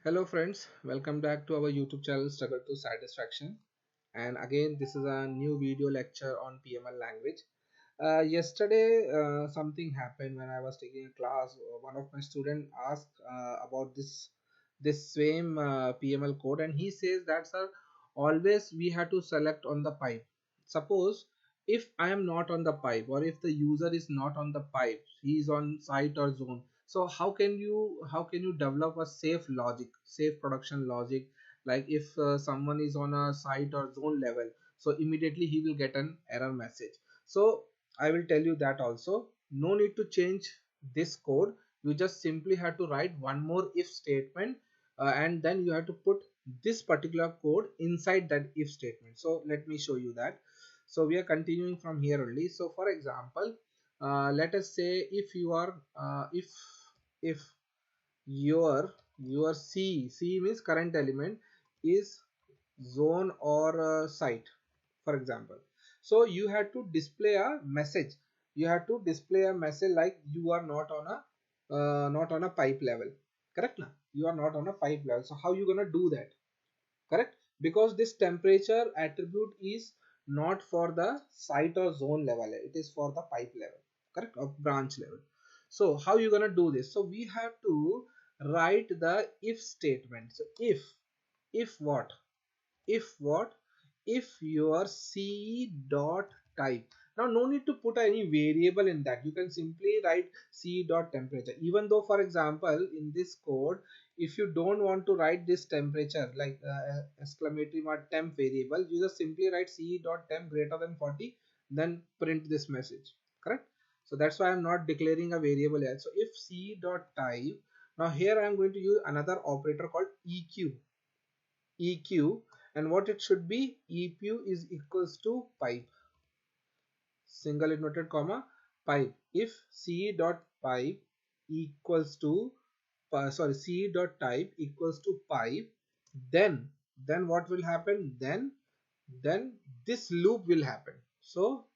Hello friends, welcome back to our YouTube channel Struggle to Satisfaction. And again, this is a new video lecture on PML language. Yesterday, something happened when I was taking a class. One of my students asked about this same PML code, and he says that sir, always we have to select on the pipe. Suppose if I am not on the pipe, or if the user is not on the pipe, he is on site or zone. So how can you develop a safe logic, safe production logic? Like if someone is on a site or zone level, so immediately he will get an error message. So I will tell you that also. No need to change this code. You just simply have to write one more if statement, and then you have to put this particular code inside that if statement. So let me show you that. So we are continuing from here only. So for example, let us say if you are if your C means current element is zone or site, for example. So you have to display a message. You have to display a message like you are not on a pipe level. Correct now? You are not on a pipe level. So how you gonna do that? Correct, because this temperature attribute is not for the site or zone level, it is for the pipe level, correct, or branch level. So how you gonna do this? So we have to write the if statement. So if what what if your c dot type. Now no need to put any variable in that. You can simply write c dot temperature. Even though, for example, in this code, if you don't want to write this temperature like exclamatory mark temp variable, you just simply write c dot temp greater than 40, then print this message. Correct. So that's why I'm not declaring a variable here. So if c dot type, now here I'm going to use another operator called eq, and what it should be, eq is equals to pipe, single inverted comma, pipe. If c dot pipe equals to c dot type equals to pipe, then what will happen? Then this loop will happen. So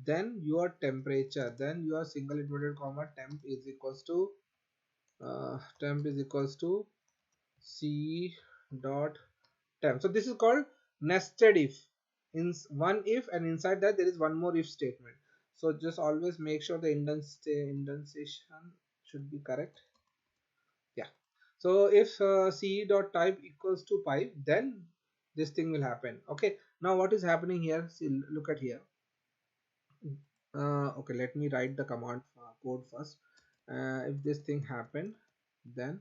then your temperature, then your single inverted comma temp is equals to c dot temp. So this is called nested if. In one if, and inside that there is one more if statement. So just always make sure the indentation should be correct. Yeah. So if c dot type equals to pipe, then this thing will happen. Okay. Now what is happening here? See, look at here. Okay, let me write the command code first. If this thing happened, then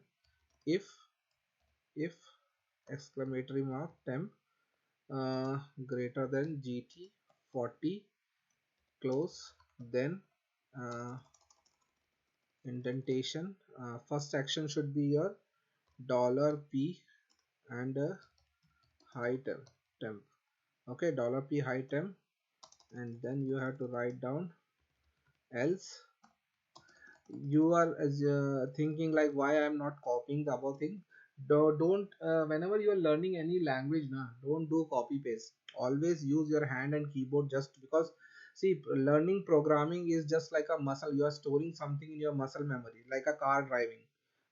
if if exclamatory mark temp greater than gt 40 close, then uh, indentation, first action should be your dollar $p and high temp. Okay, dollar $p high temp, and then you have to write down else. You are thinking like, why I am not copying the above thing? Don't whenever you are learning any language, don't do copy paste. Always use your hand and keyboard, just because see, learning programming is just like a muscle. You are storing something in your muscle memory, like a car driving.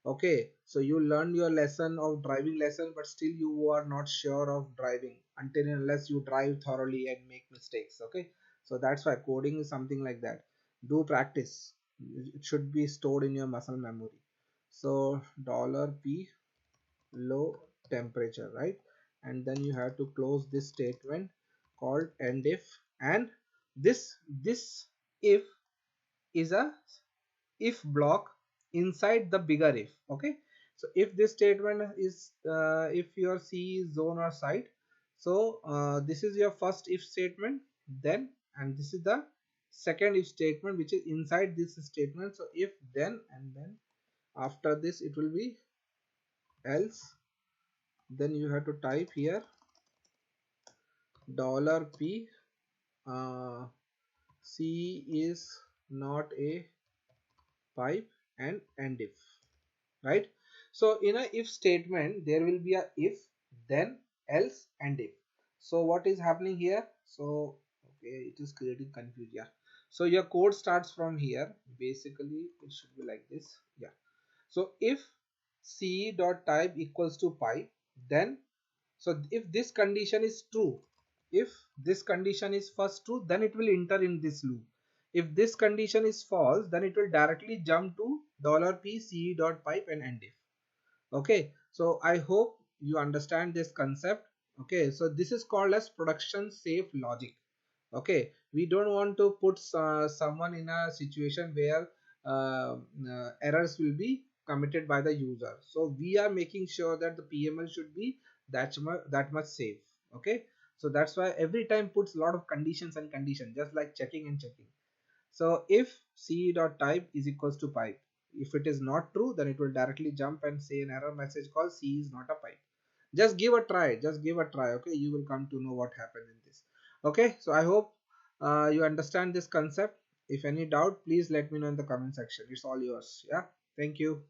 Okay, so you learn your lesson of driving lesson, but still you are not sure of driving until and unless you drive thoroughly and make mistakes. Okay, so that's why coding is something like that. Do practice. It should be stored in your muscle memory. So dollar $p low temperature, right? And then you have to close this statement called end if. And this if is a if block inside the bigger if. Okay, so if this statement is if your c is zone or site, so this is your first if statement, then, and this is the second if statement which is inside this statement. So if, then, and then after this it will be else. Then you have to type here dollar $p c is not a pipe, and end if, right? So in a if statement there will be a if, then, else, and if. So what is happening here? So okay, it is creating confusion. Yeah, so your code starts from here. Basically it should be like this. Yeah, so if ce dot type equals to pipe, then so if this condition is true, if this condition is first true, then it will enter in this loop. If this condition is false, then it will directly jump to $p ce dot pipe and end if. Okay, so I hope you understand this concept. Okay, so this is called as production safe logic. Okay, we don't want to put someone in a situation where errors will be committed by the user, so we are making sure that the PML should be that much safe. Okay, so that's why every time puts a lot of conditions and conditions, just like checking and checking. So if ce dot type is equals to pipe, if it is not true, then it will directly jump and say an error message called c is not a pipe. Just give a try, just give a try. Okay, you will come to know what happened in this. Okay, so I hope you understand this concept. If any doubt, please let me know in the comment section. It's all yours. Yeah, thank you.